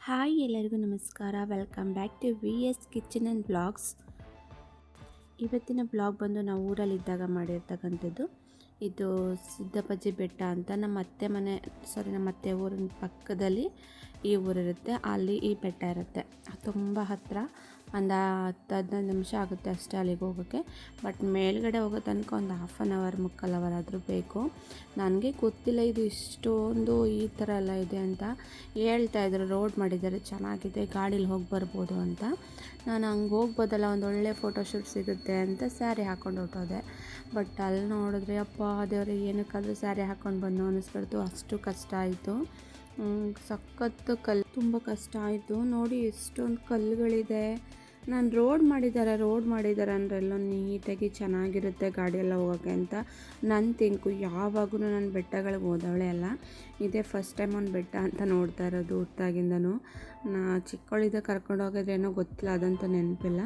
Hi ಎಲ್ಲರಿಗೂ ನಮಸ್ಕಾರ. Welcome back to V S kitchen and blogs. ಇವತ್ತಿನ ಬ್ಲಾಗ್ ಬಂದು ನಾವು ಊರಲ್ಲಿದ್ದಾಗ ಮಾಡಿರ್ತಕ್ಕಂಥದ್ದು. ಇದು ಸಿದ್ದಪ್ಪಜ್ಜಿ ಬೆಟ್ಟ ಅಂತ ನಮ್ಮ ಅತ್ತೆ ಊರಿನ ಪಕ್ಕದಲ್ಲಿ ಈ ಊರಿರುತ್ತೆ. ಅಲ್ಲಿ ಈ ಬೆಟ್ಟ ಇರುತ್ತೆ. ತುಂಬ ಹತ್ತಿರ, ಒಂದು 10-15 ನಿಮಿಷ ಆಗುತ್ತೆ ಅಷ್ಟೇ ಅಲ್ಲಿಗೆ ಹೋಗೋಕ್ಕೆ. ಬಟ್ ಮೇಲ್ಗಡೆ ಹೋಗೋ ತನಕ ಒಂದು ½ ಮುಕ್ಕಾಲು ಅವರ್ ಆದರೂ ಬೇಕು. ನನಗೆ ಗೊತ್ತಿಲ್ಲ ಇದು ಇಷ್ಟೊಂದು ಈ ಥರ ಎಲ್ಲ ಇದೆ ಅಂತ. ಹೇಳ್ತಾಯಿದ್ರು ರೋಡ್ ಮಾಡಿದ್ದಾರೆ, ಚೆನ್ನಾಗಿದೆ, ಗಾಡೀಲಿ ಹೋಗಿ ಬರ್ಬೋದು ಅಂತ. ನಾನು ಹಂಗೆ ಹೋಗ್ಬೋದಲ್ಲ, ಒಂದು ಒಳ್ಳೆ ಫೋಟೋಶೂಟ್ ಸಿಗುತ್ತೆ ಅಂತ ಸ್ಯಾರಿ ಹಾಕ್ಕೊಂಡು ಹೊರಟೋದೆ. ಬಟ್ ಅಲ್ಲಿ ನೋಡಿದ್ರೆ ಅಪ್ಪ ದೇವ್ರೆ, ಏನಕ್ಕಾದರೂ ಸ್ಯಾರಿ ಹಾಕ್ಕೊಂಡು ಬಂದು ಅನ್ನಿಸ್ಬಿಡ್ತು. ಅಷ್ಟು ಕಷ್ಟ ಆಯಿತು. ಸಖತ್ತು ಕಲ್ಲು, ತುಂಬ ಕಷ್ಟ ಆಯಿತು. ನೋಡಿ ಎಷ್ಟೊಂದು ಕಲ್ಲುಗಳಿದೆ. ನಾನು ರೋಡ್ ಮಾಡಿದ್ದಾರೆ ಅಂದರೆ ಎಲ್ಲ ನೀಟಾಗಿ ಚೆನ್ನಾಗಿರುತ್ತೆ ಗಾಡಿಯೆಲ್ಲ ಹೋಗೋಕ್ಕೆ ಅಂತ ನಾನು ತಿಂಕು. ಯಾವಾಗೂ ನಾನು ಬೆಟ್ಟಗಳಿಗೆ ಹೋದವಳೆ ಅಲ್ಲ, ಇದೇ ಫಸ್ಟ್ ಟೈಮ್ ಒಂದು ಬೆಟ್ಟ ಅಂತ ನೋಡ್ತಾ ಇರೋದು ಹುಟ್ಟಾಗಿಂದನೂ. ಚಿಕ್ಕವಳಿದ್ದ ಕರ್ಕೊಂಡು ಹೋಗೋದ್ರೇನೋ ಗೊತ್ತಿಲ್ಲ, ಅದಂತೂ ನೆನಪಿಲ್ಲ.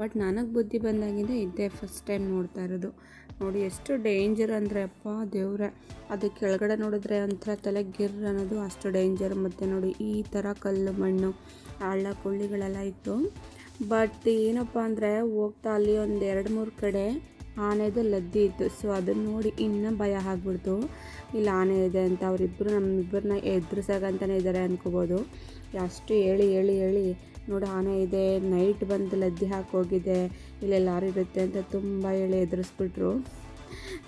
ಬಟ್ ನನಗೆ ಬುದ್ಧಿ ಬಂದಾಗಿಂದ ಇದೇ ಫಸ್ಟ್ ಟೈಮ್ ನೋಡ್ತಾ ಇರೋದು. ನೋಡಿ ಎಷ್ಟು ಡೇಂಜರ್ ಅಂದರೆ ಅಪ್ಪ ದೇವ್ರೆ, ಅದು ಕೆಳಗಡೆ ನೋಡಿದ್ರೆ ಒಂಥರ ತಲೆ ಗಿರ್ ಅನ್ನೋದು, ಅಷ್ಟು ಡೇಂಜರ್. ಮತ್ತು ನೋಡಿ ಈ ಥರ ಕಲ್ಲು ಮಣ್ಣು ಹಳ್ಳ ಕೊಳ್ಳಿಗಳೆಲ್ಲ ಇತ್ತು. ಬಟ್ ಏನಪ್ಪ ಅಂದರೆ ಹೋಗ್ತಾ ಅಲ್ಲಿ ಒಂದು 2-3 ಕಡೆ ಆನೆದು ಲದ್ದಿ ಇತ್ತು. ಸೊ ಅದನ್ನು ನೋಡಿ ಇನ್ನೂ ಭಯ ಆಗ್ಬಿಡ್ತು. ಇಲ್ಲಿ ಆನೆ ಇದೆ ಅಂತ ಅವರಿಬ್ಬರು ನಮ್ಮಿಬ್ಬರನ್ನ ಎದುರಿಸಾಗಂತಲೇ ಇದ್ದಾರೆ ಅಂದ್ಕೋಬೋದು. ಅಷ್ಟು ಹೇಳಿ ನೋಡಿ ಆನೆ ಇದೆ, ನೈಟ್ ಬಂದು ಲದ್ದಿ ಹಾಕೋಗಿದೆ, ಇಲ್ಲೆಲ್ಲಾರು ಇರುತ್ತೆ ಅಂತ ತುಂಬ ಹೇಳಿ ಎದುರಿಸ್ಬಿಟ್ರು.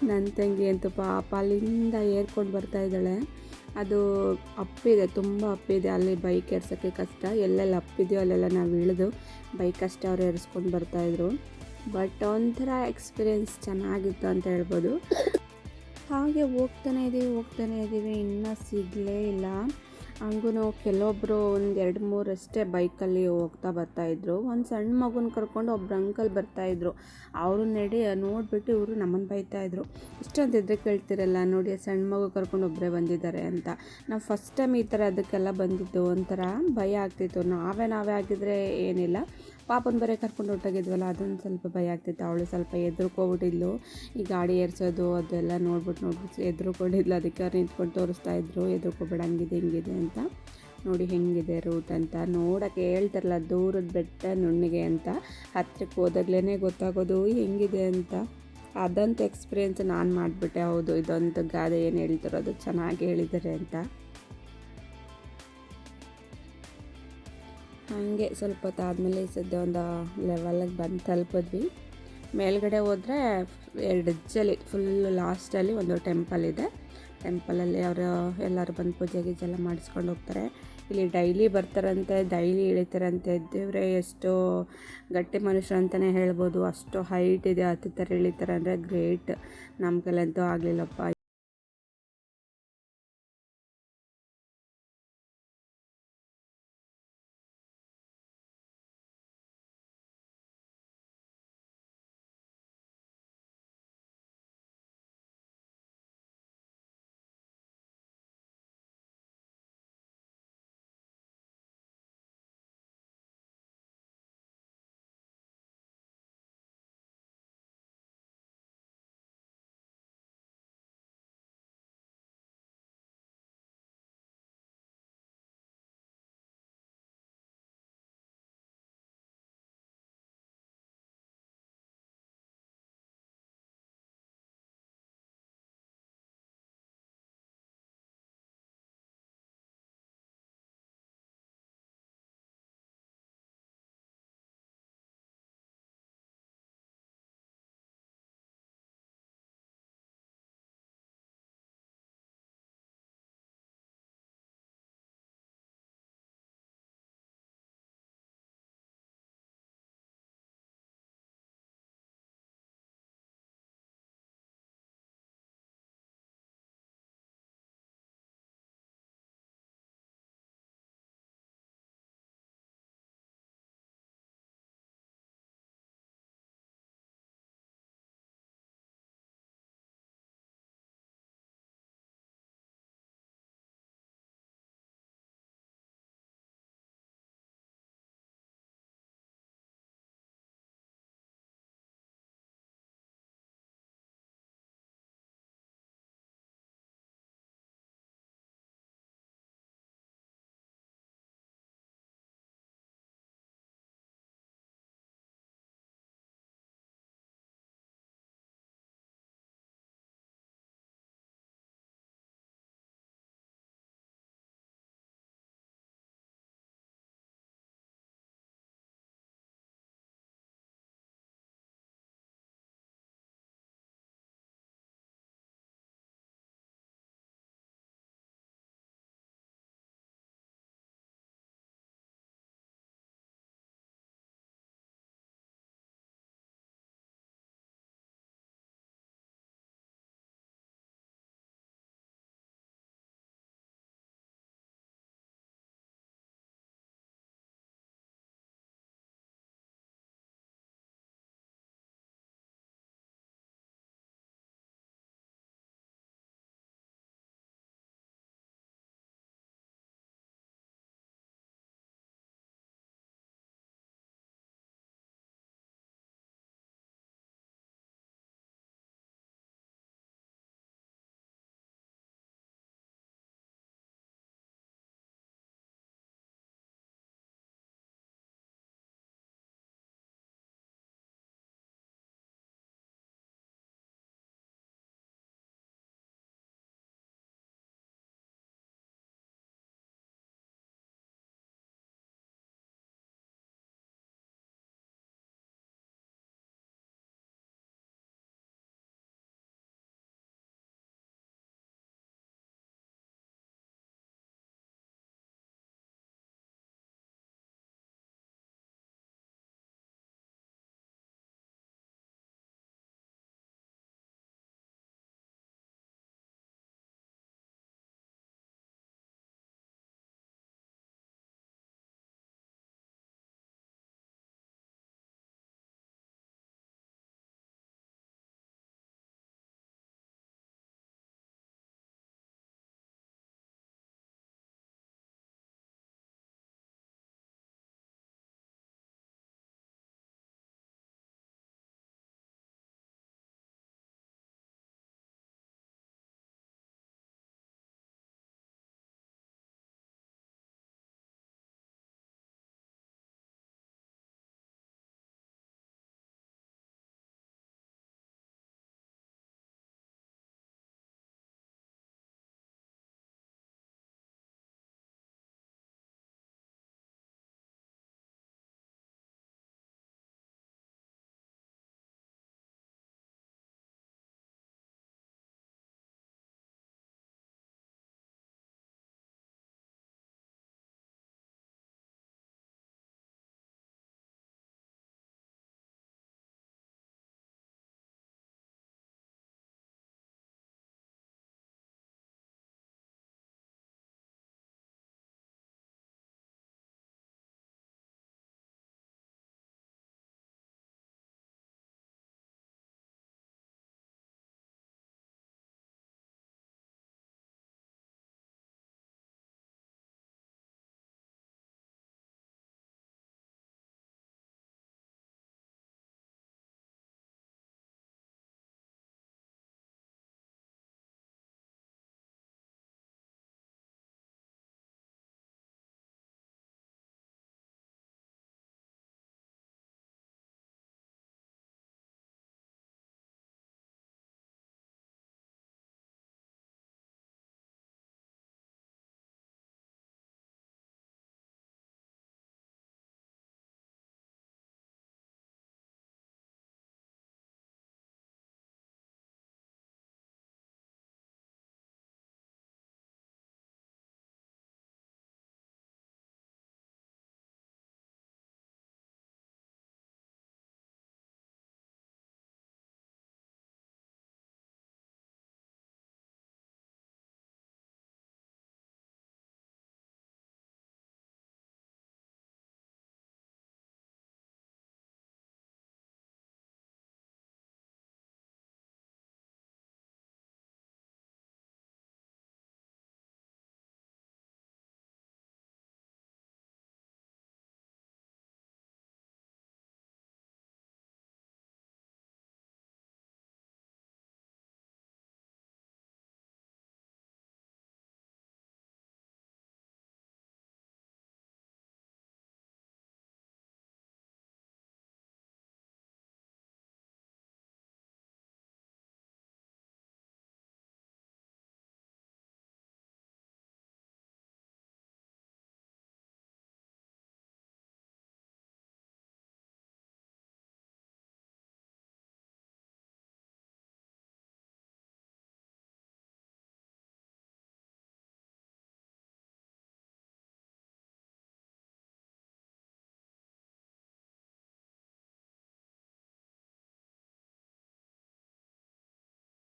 ನನ್ನ ತಂಗಿ ಅಂತೂ ಪಾಪ ಅಲ್ಲಿಂದ ಏರ್ಕೊಂಡು ಬರ್ತಾಯಿದ್ದಾಳೆ. ಅದು ಅಪ್ಪಿದೆ, ತುಂಬ ಅಪ್ಪಿದೆ. ಅಲ್ಲಿ ಬೈಕ್ ಏರ್ಸೋಕ್ಕೆ ಕಷ್ಟ. ಎಲ್ಲೆಲ್ಲಿ ಅಪ್ಪಿದೆಯೋ ಅಲ್ಲೆಲ್ಲ ನಾವು ಇಳಿದು ಬೈಕ್ ಅಷ್ಟೇ ಅವ್ರು ಏರಿಸ್ಕೊಂಡು ಬರ್ತಾಯಿದ್ರು. ಬಟ್ ಒಂಥರ ಎಕ್ಸ್ಪೀರಿಯೆನ್ಸ್ ಚೆನ್ನಾಗಿತ್ತು ಅಂತ ಹೇಳ್ಬೋದು. ಹಾಗೆ ಹೋಗ್ತಾನೆ ಇದ್ದೀವಿ, ಇನ್ನೂ ಸಿಗಲೇ ಇಲ್ಲ. ಹಂಗೂ ಕೆಲವೊಬ್ಬರು 1-2-3 ಅಷ್ಟೇ ಬೈಕಲ್ಲಿ ಹೋಗ್ತಾ ಬರ್ತಾಯಿದ್ರು. ಒಂದು ಸಣ್ಣ ಮಗುನ ಕರ್ಕೊಂಡು ಒಬ್ರು ಅಂಕಲ್ ಬರ್ತಾಯಿದ್ರು. ಅವರು ನೋಡಿಬಿಟ್ಟು ಇವರು ನಮ್ಮನ್ನು ಬೈತಾಯಿದ್ರು. ಇಷ್ಟೊಂದಿದ್ರೆ ಕೇಳ್ತಿರಲ್ಲ, ನೋಡಿ ಸಣ್ಣ ಮಗು ಕರ್ಕೊಂಡು ಒಬ್ಬರೇ ಬಂದಿದ್ದಾರೆ ಅಂತ. ನಾವು ಫಸ್ಟ್ ಟೈಮ್ ಈ ಥರ ಅದಕ್ಕೆಲ್ಲ ಬಂದಿದ್ದು, ಒಂಥರ ಭಯ ಆಗ್ತಿತ್ತು. ನಾವೇ ಆಗಿದ್ರೆ ಏನಿಲ್ಲ, ಪಾಪನ ಬರೀ ಕರ್ಕೊಂಡು ಹೊರಟೋಗಿದ್ವಲ್ಲ, ಅದೊಂದು ಸ್ವಲ್ಪ ಭಯ ಆಗ್ತಿತ್ತು. ಅವಳು ಸ್ವಲ್ಪ ಎದುರ್ಕೊಬಿಟ್ಟಿದ್ಲು. ಈ ಗಾಡಿ ಏರಿಸೋದು ಅದೆಲ್ಲ ನೋಡ್ಬಿಟ್ಟು ಎದುರ್ಕೊಂಡಿದ್ಲು. ಅದಕ್ಕೆ ಅವ್ರು ನಿಂತ್ಕೊಂಡು ತೋರಿಸ್ತಾಯಿದ್ರು, ಎದುರ್ಕೊಬೇಡ, ಹಂಗಿದೆ ಹಿಂಗಿದೆ ಅಂತ. ನೋಡಿ ಹೆಂಗಿದೆ ರೂಟ್ ಅಂತ. ನೋಡೋಕ್ಕೆ ಹೇಳ್ತಾರಲ್ಲ ದೂರದ ಬೆಟ್ಟ ನುಣ್ಣಿಗೆ ಅಂತ, ಹತ್ತಿರಕ್ಕೆ ಹೋದಾಗ್ಲೇ ಗೊತ್ತಾಗೋದು ಹೆಂಗಿದೆ ಅಂತ. ಅದಂತ ಎಕ್ಸ್ಪೀರಿಯೆನ್ಸ್ ನಾನು ಮಾಡಿಬಿಟ್ಟೆ. ಹೌದು, ಇದೊಂದು ಗಾದೆ ಏನು ಹೇಳ್ತಾರೋ ಅದು ಚೆನ್ನಾಗಿ ಹೇಳಿದ್ದಾರೆ ಅಂತ. ಹಾಗೆ ಸ್ವಲ್ಪ ಹೊತ್ತಾದಮೇಲೆ ಸದ್ಯ ಒಂದು ಲೆವೆಲಿಗೆ ಬಂದು ತಲುಪಿದ್ವಿ. ಮೇಲ್ಗಡೆ ಹೋದರೆ 2 ಹೆಜ್ಜೆಲಿ ಫುಲ್ಲು ಲಾಸ್ಟಲ್ಲಿ ಒಂದು ಟೆಂಪಲ್ ಇದೆ. ಟೆಂಪಲಲ್ಲಿ ಅವರು ಎಲ್ಲರೂ ಬಂದು ಪೂಜೆ ಗೀಜೆಲ್ಲ ಮಾಡಿಸ್ಕೊಂಡು ಹೋಗ್ತಾರೆ. ಇಲ್ಲಿ ಡೈಲಿ ಬರ್ತಾರಂತೆ, ಡೈಲಿ ಇಳಿತಾರಂತೆ. ದೇವ್ರೆ ಎಷ್ಟು ಗಟ್ಟಿ ಮನುಷ್ಯರು ಅಂತಲೇ ಹೇಳ್ಬೋದು. ಅಷ್ಟು ಹೈಟ್ ಇದೆ, ಹತ್ತುತ್ತಾರೆ ಇಳಿತಾರೆ ಅಂದರೆ ಗ್ರೇಟ್. ನಮ್ಮ ಕೈಲಂತೂ ಆಗಲಿಲ್ಲಪ್ಪ.